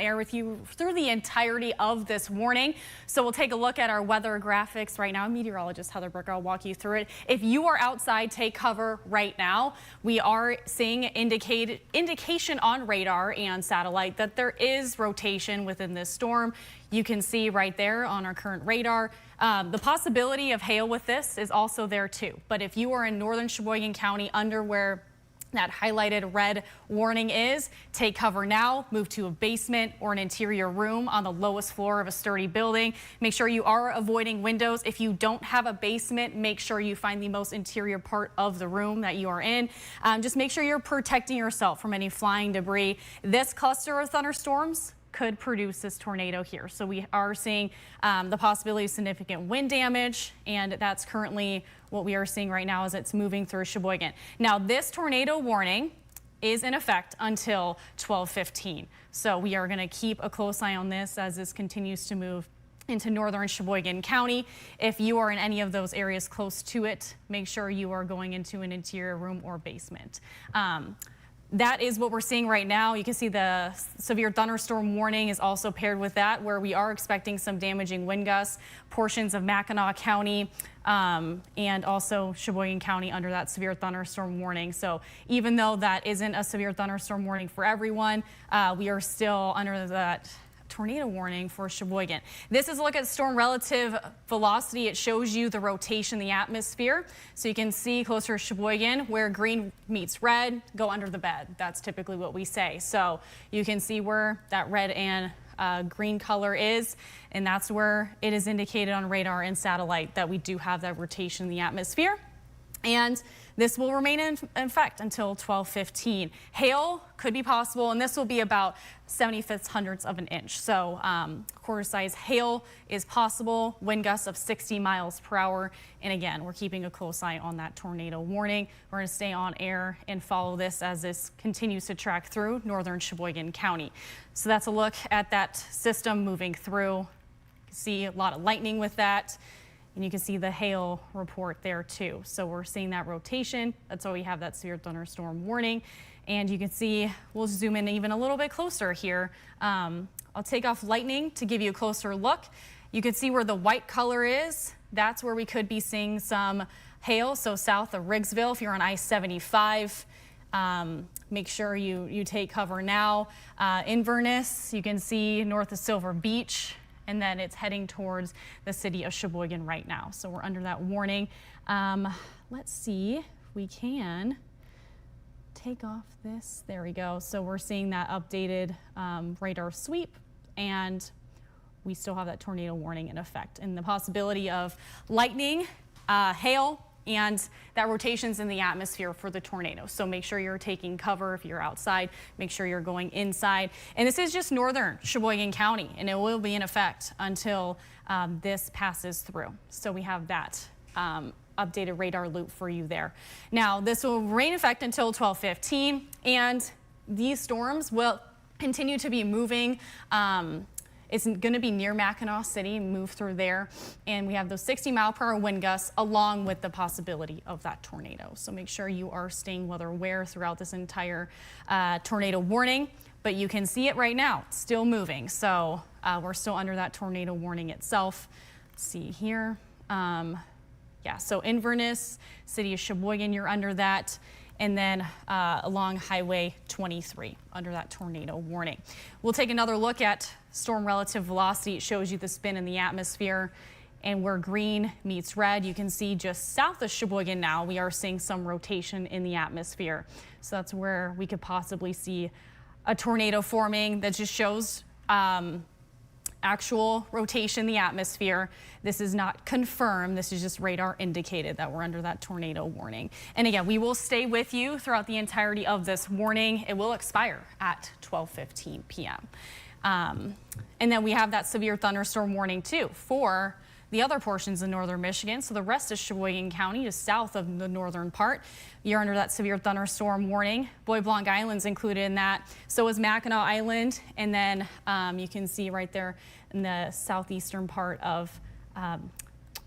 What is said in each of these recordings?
air with you through the entirety of this warning. So we'll take a look at our weather graphics right now. Meteorologist Heather Bricker will walk you through it. If you are outside, take cover right now. We are seeing indication on radar and satellite that there is rotation within this storm. You can see right there on our current radar. The possibility of hail with this is also there too. But if you are in northern Cheboygan County under where that highlighted red warning is, take cover now, move to a basement or an interior room on the lowest floor of a sturdy building. Make sure you are avoiding windows. If you don't have a basement, make sure you find the most interior part of the room that you are in. Just make sure you're protecting yourself from any flying debris. This cluster of thunderstorms could produce this tornado here. So we are seeing the possibility of significant wind damage, and that's currently what we are seeing right now as it's moving through Cheboygan. Now this tornado warning is in effect until 12:15. So we are going to keep a close eye on this as this continues to move into northern Cheboygan County. If you are in any of those areas close to it, make sure you are going into an interior room or basement. That is what we're seeing right now. You can see the severe thunderstorm warning is also paired with that, where we are expecting some damaging wind gusts, portions of Mackinac County and also Cheboygan County under that severe thunderstorm warning. So even though that isn't a severe thunderstorm warning for everyone, we are still under that tornado warning for Cheboygan. This is a look at storm relative velocity. It shows you the rotation in the atmosphere. So you can see closer to Cheboygan where green meets red, go under the bed. That's typically what we say. So you can see where that red and green color is, and that's where it is indicated on radar and satellite that we do have that rotation in the atmosphere. And this will remain in effect until 12:15. Hail could be possible, and this will be about 75 hundredths of an inch. So quarter size hail is possible, wind gusts of 60 miles per hour. And again, we're keeping a close eye on that tornado warning. We're going to stay on air and follow this as this continues to track through northern Cheboygan County. So that's a look at that system moving through. You can see a lot of lightning with that. And you can see the hail report there too. So we're seeing that rotation. That's why we have that severe thunderstorm warning. And you can see, we'll zoom in even a little bit closer here. I'll take off lightning to give you a closer look. You can see where the white color is. That's where we could be seeing some hail. So south of Riggsville, if you're on I-75, make sure you take cover now. Inverness, you can see north of Silver Beach, and then it's heading towards the city of Cheboygan right now. So we're under that warning. Let's see if we can take off this. There we go. So we're seeing that updated radar sweep, and we still have that tornado warning in effect, and the possibility of lightning, hail, and that rotation's in the atmosphere for the tornado. So make sure you're taking cover if you're outside. Make sure you're going inside. And this is just northern Cheboygan County, and it will be in effect until this passes through. So we have that updated radar loop for you there. Now, this will remain in effect until 12:15, and these storms will continue to be moving. It's going to be near Mackinac City, move through there, and we have those 60-mile-per-hour wind gusts along with the possibility of that tornado. So make sure you are staying weather aware throughout this entire tornado warning. But you can see it right now, it's still moving. So we're still under that tornado warning itself. Let's see here. Yeah, so Inverness, city of Cheboygan, you're under that. And then along Highway 23 under that tornado warning. We'll take another look at storm relative velocity. It shows you the spin in the atmosphere, and where green meets red, you can see just south of Cheboygan now we are seeing some rotation in the atmosphere. So that's where we could possibly see a tornado forming. That just shows actual rotation in the atmosphere. This is not confirmed. This is just radar indicated that we're under that tornado warning. And again, we will stay with you throughout the entirety of this warning. It will expire at 12:15 p.m. And then we have that severe thunderstorm warning too for the other portions of northern Michigan. So the rest of Cheboygan County, just south of the northern part, you're under that severe thunderstorm warning. Bois Blanc Island's included in that. So is Mackinac Island. And then you can see right there in the southeastern part of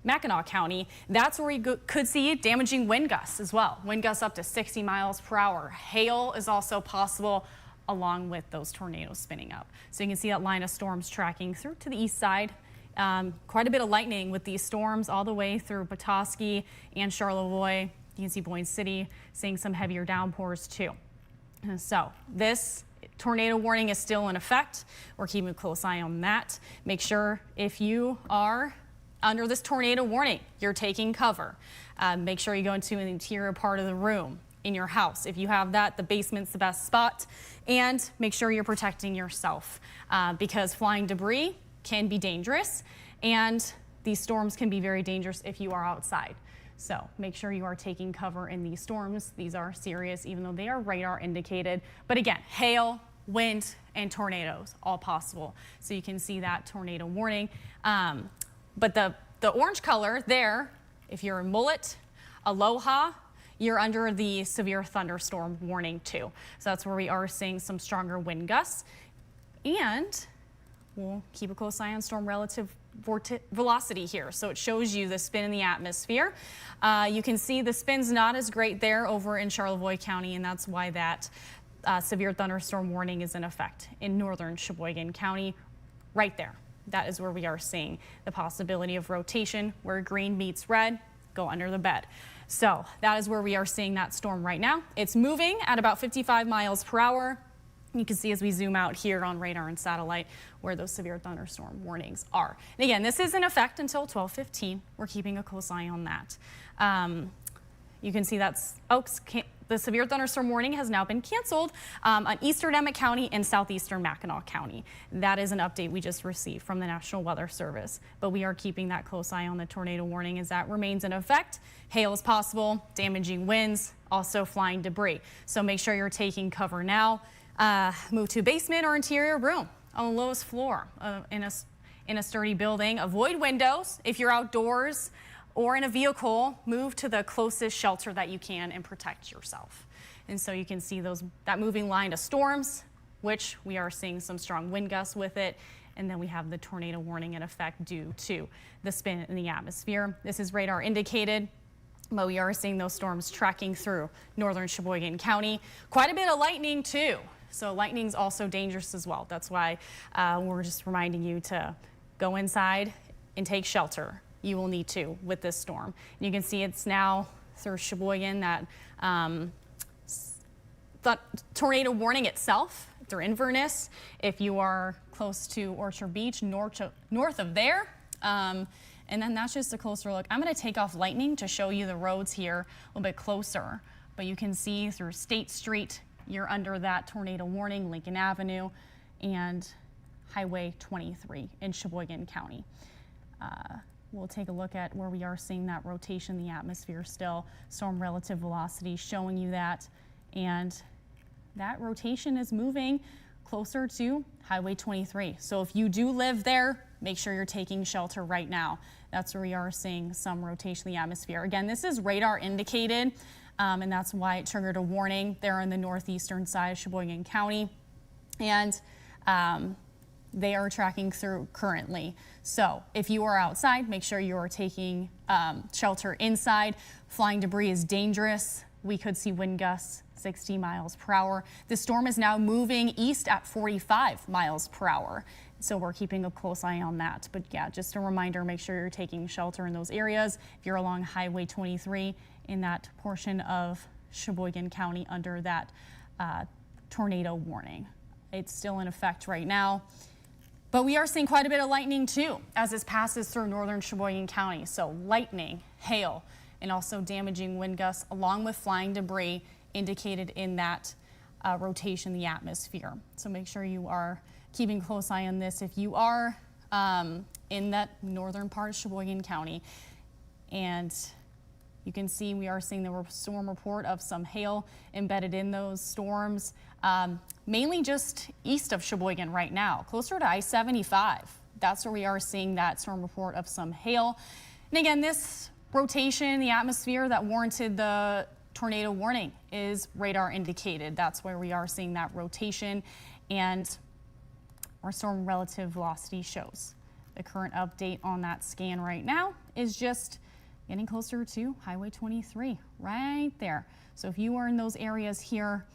Mackinac County, that's where we could see damaging wind gusts as well. Wind gusts up to 60 miles per hour. Hail is also possible along with those tornadoes spinning up. So you can see that line of storms tracking through to the east side. Quite a bit of lightning with these storms all the way through Petoskey and Charlevoix. You can see Boyne City seeing some heavier downpours too. So this tornado warning is still in effect. We're keeping a close eye on that. Make sure if you are under this tornado warning, you're taking cover. Make sure you go into an interior part of the room in your house. If you have that, the basement's the best spot. And make sure you're protecting yourself because flying debris can be dangerous and these storms can be very dangerous if you are outside. So make sure you are taking cover in these storms. These are serious, even though they are radar indicated. But again, hail, wind, and tornadoes, all possible. So you can see that tornado warning. But the orange color there, if you're in Mullet, Aloha, you're under the severe thunderstorm warning too. So that's where we are seeing some stronger wind gusts. And we'll keep a close eye on storm relative velocity here. So it shows you the spin in the atmosphere. You can see the spin's not as great there over in Charlevoix County, and that's why that severe thunderstorm warning is in effect in northern Cheboygan County right there. That is where we are seeing the possibility of rotation where green meets red, go under the bed. So that is where we are seeing that storm right now. It's moving at about 55 miles per hour. You can see as we zoom out here on radar and satellite where those severe thunderstorm warnings are. And again, this is in effect until 12:15. We're keeping a close eye on that. You can see that's the severe thunderstorm warning has now been canceled on eastern Emmett County and southeastern Mackinac County. That is an update we just received from the National Weather Service. But we are keeping that close eye on the tornado warning as that remains in effect. Hail is possible, damaging winds, also flying debris. So make sure you're taking cover now. Move to a basement or interior room on the lowest floor in a sturdy building. Avoid windows if you're outdoors or in a vehicle. Move to the closest shelter that you can and protect yourself. And so you can see that moving line of storms, which we are seeing some strong wind gusts with it. And then we have the tornado warning in effect due to the spin in the atmosphere. This is radar indicated, but we are seeing those storms tracking through northern Cheboygan County. Quite a bit of lightning too. So lightning is also dangerous as well. That's why we're just reminding you to go inside and take shelter. You will need to with this storm. And you can see it's now through Cheboygan, that tornado warning itself through Inverness. If you are close to Orchard Beach, north of there. And then that's just a closer look. I'm going to take off lightning to show you the roads here a little bit closer. But you can see through State Street, you're under that tornado warning, Lincoln Avenue and Highway 23 in Cheboygan County. We'll take a look at where we are seeing that rotation in the atmosphere still. Storm relative velocity showing you that. And that rotation is moving closer to Highway 23. So if you do live there, make sure you're taking shelter right now. That's where we are seeing some rotation in the atmosphere. Again, this is radar indicated. And that's why it triggered a warning there on the northeastern side of Cheboygan County. And they are tracking through currently. So if you are outside, make sure you are taking shelter inside. Flying debris is dangerous. We could see wind gusts 60 miles per hour. The storm is now moving east at 45 miles per hour. So we're keeping a close eye on that. But yeah, just a reminder, make sure you're taking shelter in those areas. If you're along Highway 23 in that portion of Cheboygan County under that tornado warning. It's still in effect right now. But we are seeing quite a bit of lightning too as this passes through northern Cheboygan County. So lightning, hail, and also damaging wind gusts along with flying debris indicated in that rotation in the atmosphere. So make sure you are keeping close eye on this if you are in that northern part of Cheboygan County. And you can see we are seeing the storm report of some hail embedded in those storms, mainly just east of Cheboygan right now, closer to I-75. That's where we are seeing that storm report of some hail. And again, this rotation in the atmosphere that warranted the tornado warning is radar indicated. That's where we are seeing that rotation, and our storm relative velocity shows. The current update on that scan right now is just getting closer to Highway 23, right there. So if you are in those areas here,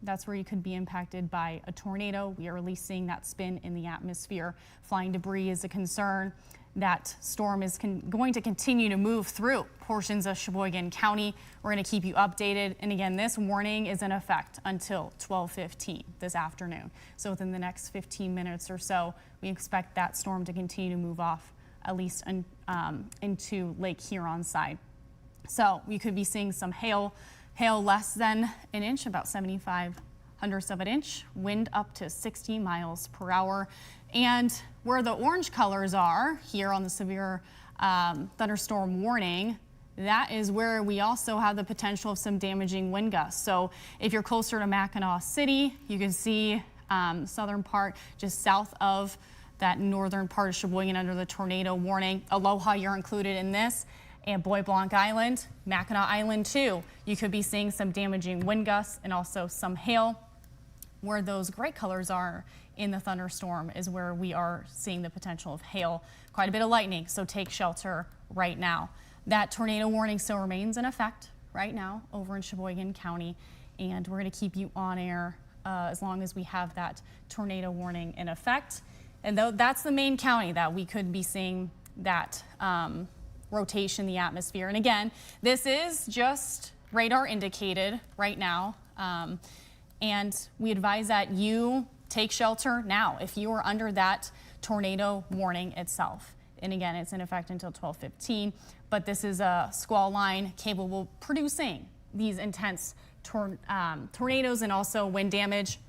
That's where you could be impacted by a tornado. We are releasing that spin in the atmosphere. Flying debris is a concern. That storm is going to continue to move through portions of Cheboygan County. We're going to keep you updated. And again, this warning is in effect until 12:15 this afternoon. So within the next 15 minutes or so, we expect that storm to continue to move off, at least into Lake Huron side. So we could be seeing some hail less than an inch, about 0.75 of an inch, wind up to 60 miles per hour. And where the orange colors are here on the severe thunderstorm warning, that is where we also have the potential of some damaging wind gusts. So if you're closer to Mackinac City, you can see southern part just south of that northern part of Cheboygan under the tornado warning. Aloha, you're included in this. And Bois Blanc Island, Mackinac Island too. You could be seeing some damaging wind gusts and also some hail. Where those gray colors are in the thunderstorm is where we are seeing the potential of hail, quite a bit of lightning, so take shelter right now. That tornado warning still remains in effect right now over in Cheboygan County, and we're going to keep you on air as long as we have that tornado warning in effect. And though that's the main county that we could be seeing that rotation in the atmosphere. And again, this is just radar indicated right now. And we advise that you take shelter now if you are under that tornado warning itself. And again, it's in effect until 12:15, but this is a squall line capable of producing these intense tornadoes and also wind damage.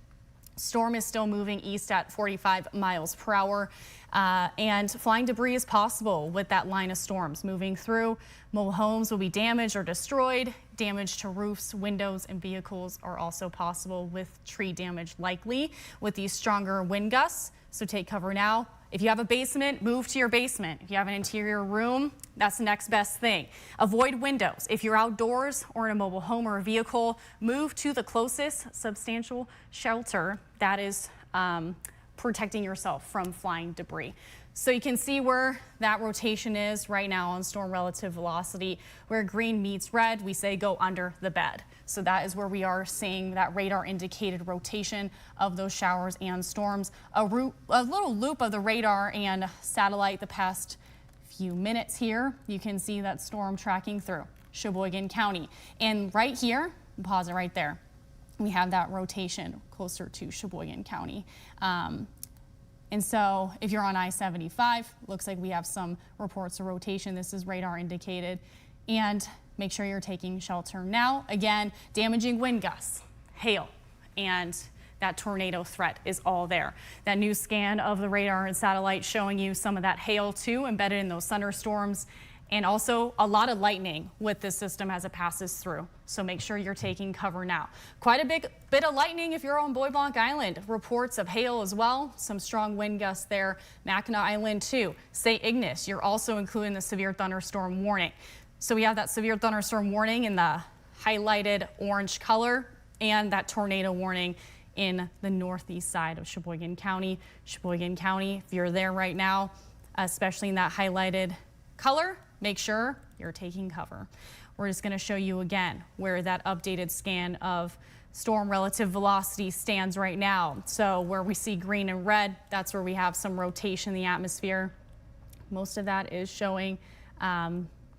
Storm is still moving east at 45 miles per hour, and flying debris is possible with that line of storms moving through. Mobile homes will be damaged or destroyed. Damage to roofs, windows, and vehicles are also possible, with tree damage likely with these stronger wind gusts. So take cover now. If you have a basement, move to your basement. If you have an interior room, that's the next best thing. Avoid windows. If you're outdoors or in a mobile home or a vehicle, move to the closest substantial shelter that is protecting yourself from flying debris. So you can see where that rotation is right now on storm relative velocity. Where green meets red, we say go under the bed. So that is where we are seeing that radar indicated rotation of those showers and storms. A little loop of the radar and satellite the past few minutes here. You can see that storm tracking through Cheboygan County. And right here, pause it right there. We have that rotation closer to Cheboygan County. And so if you're on I-75, looks like we have some reports of rotation. This is radar indicated. And make sure you're taking shelter now. Again, damaging wind gusts, hail, and that tornado threat is all there. That new scan of the radar and satellite showing you some of that hail too embedded in those thunderstorms, and also a lot of lightning with this system as it passes through. So make sure you're taking cover now. Quite a big bit of lightning if you're on Bois Blanc Island. Reports of hail as well. Some strong wind gusts there. Mackinac Island too. St. Ignace, you're also including the severe thunderstorm warning. So we have that severe thunderstorm warning in the highlighted orange color and that tornado warning in the northeast side of Cheboygan County. Cheboygan County, if you're there right now, especially in that highlighted color, make sure you're taking cover. We're just going to show you again where that updated scan of storm relative velocity stands right now. So where we see green and red, that's where we have some rotation in the atmosphere. Most of that is showing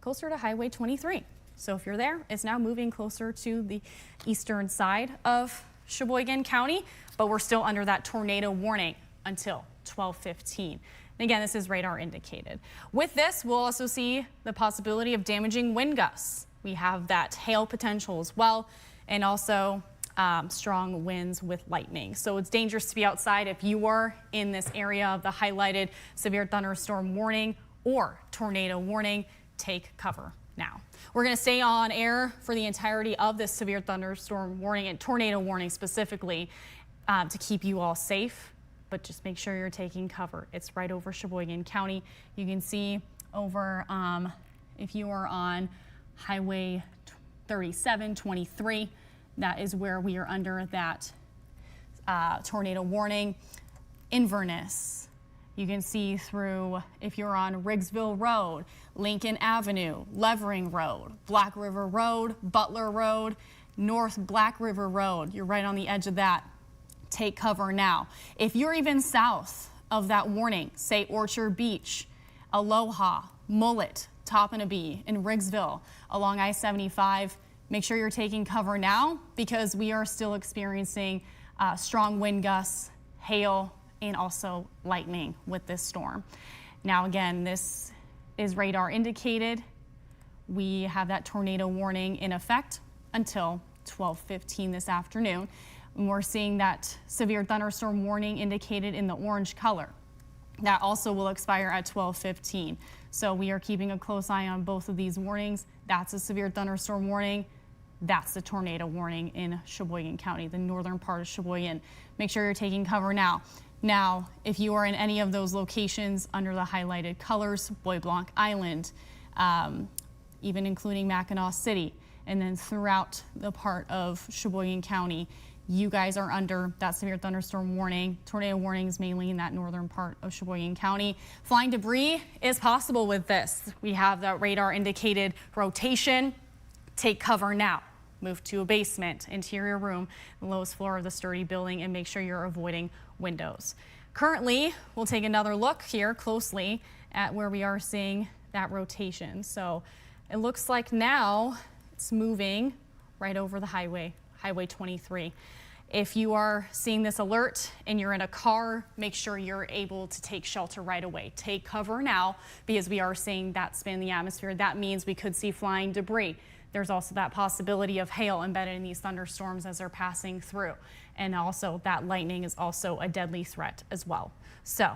closer to Highway 23. So if you're there, it's now moving closer to the eastern side of Cheboygan County, but we're still under that tornado warning until 12:15. Again, this is radar indicated. With this, we'll also see the possibility of damaging wind gusts. We have that hail potential as well, and also strong winds with lightning. So it's dangerous to be outside if you are in this area of the highlighted severe thunderstorm warning or tornado warning. Take cover now. We're going to stay on air for the entirety of this severe thunderstorm warning and tornado warning specifically to keep you all safe. But just make sure you're taking cover. It's right over Cheboygan County. You can see over, if you are on Highway 37, 23, that is where we are under that tornado warning. Inverness, you can see through, if you're on Riggsville Road, Lincoln Avenue, Levering Road, Black River Road, Butler Road, North Black River Road, you're right on the edge of that. Take cover now. If you're even south of that warning, say Orchard Beach, Aloha, Mullet, Topanabee, and Riggsville along I-75, make sure you're taking cover now because we are still experiencing strong wind gusts, hail, and also lightning with this storm. Now again, this is radar indicated. We have that tornado warning in effect until 12:15 this afternoon. And we're seeing that severe thunderstorm warning indicated in the orange color. That also will expire at 12:15. So we are keeping a close eye on both of these warnings. That's a severe thunderstorm warning. That's the tornado warning in Cheboygan County, the northern part of Cheboygan. Make sure you're taking cover now. Now, if you are in any of those locations under the highlighted colors, Bois Blanc Island, even including Mackinac City, and then throughout the part of Cheboygan County, you guys are under that severe thunderstorm warning. Tornado warnings mainly in that northern part of Cheboygan County. Flying debris is possible with this. We have that radar indicated rotation. Take cover now. Move to a basement, interior room, the lowest floor of the sturdy building, and make sure you're avoiding windows. Currently, we'll take another look here closely at where we are seeing that rotation. So it looks like now it's moving right over the highway, Highway 23. If you are seeing this alert and you're in a car, make sure you're able to take shelter right away. Take cover now because we are seeing that spin in the atmosphere. That means we could see flying debris. There's also that possibility of hail embedded in these thunderstorms as they're passing through. And also that lightning is also a deadly threat as well. So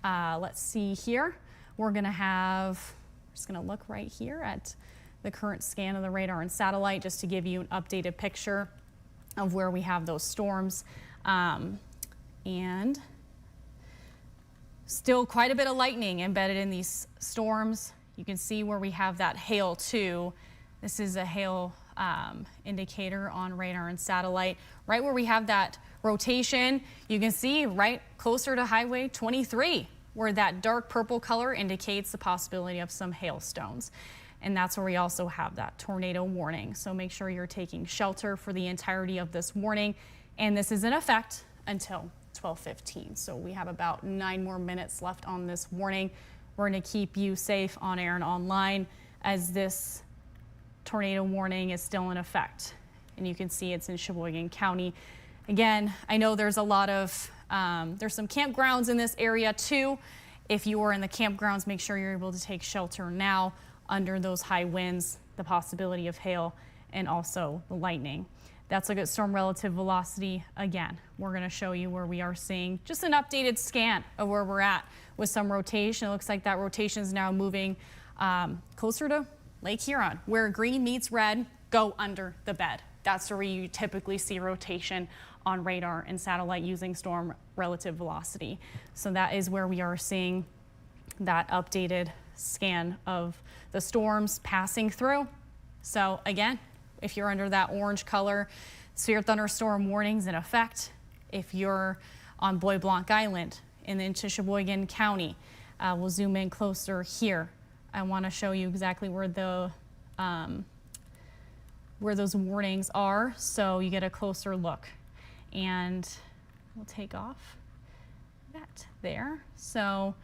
let's see here. We're just gonna look right here at the current scan of the radar and satellite just to give you an updated picture of where we have those storms. And still quite a bit of lightning embedded in these storms. You can see where we have that hail too. This is a hail indicator on radar and satellite. Right where we have that rotation, you can see right closer to Highway 23, where that dark purple color indicates the possibility of some hailstones. And that's where we also have that tornado warning. So make sure you're taking shelter for the entirety of this warning. And this is in effect until 12:15. So we have about 9 more minutes left on this warning. We're going to keep you safe on air and online as this tornado warning is still in effect. And you can see it's in Cheboygan County. Again, I know there's a lot of, there's some campgrounds in this area too. If you are in the campgrounds, make sure you're able to take shelter now under those high winds, the possibility of hail, and also the lightning. That's a good storm relative velocity. Again, we're going to show you where we are seeing just an updated scan of where we're at with some rotation. It looks like that rotation is now moving closer to Lake Huron, where green meets red, go under the bed. That's where you typically see rotation on radar and satellite using storm relative velocity. So that is where we are seeing that updated scan of the storms passing through. So again, if you're under that orange color, severe thunderstorm warnings in effect. If you're on Bois Blanc Island and into Cheboygan County, we'll zoom in closer here. I want to show you exactly where those warnings are, so you get a closer look. And we'll take off that there, so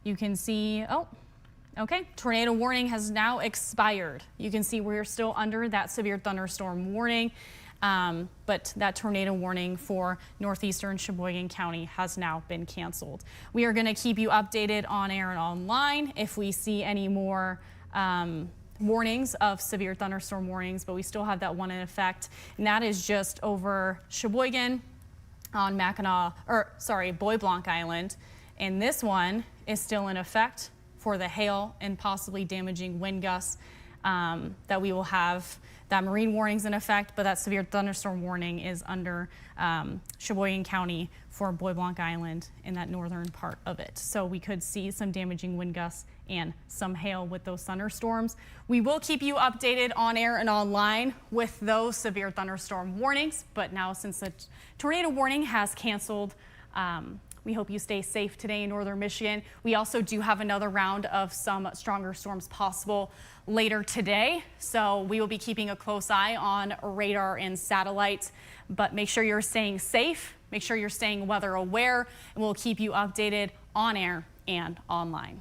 you can see. Oh, okay. Tornado warning has now expired. You can see we're still under that severe thunderstorm warning, but that tornado warning for northeastern Cheboygan County has now been canceled. We are going to keep you updated on air and online if we see any more warnings of severe thunderstorm warnings, but we still have that one in effect, and that is just over Cheboygan on Bois Blanc Island, and this one is still in effect for the hail and possibly damaging wind gusts that we will have. That marine warning's in effect, but that severe thunderstorm warning is under Cheboygan County for Bois Blanc Island in that northern part of it. So we could see some damaging wind gusts and some hail with those thunderstorms. We will keep you updated on air and online with those severe thunderstorm warnings, but now since the tornado warning has canceled, We hope you stay safe today in northern Michigan. We also do have another round of some stronger storms possible later today, so we will be keeping a close eye on radar and satellite. But make sure you're staying safe, make sure you're staying weather aware, and we'll keep you updated on air and online.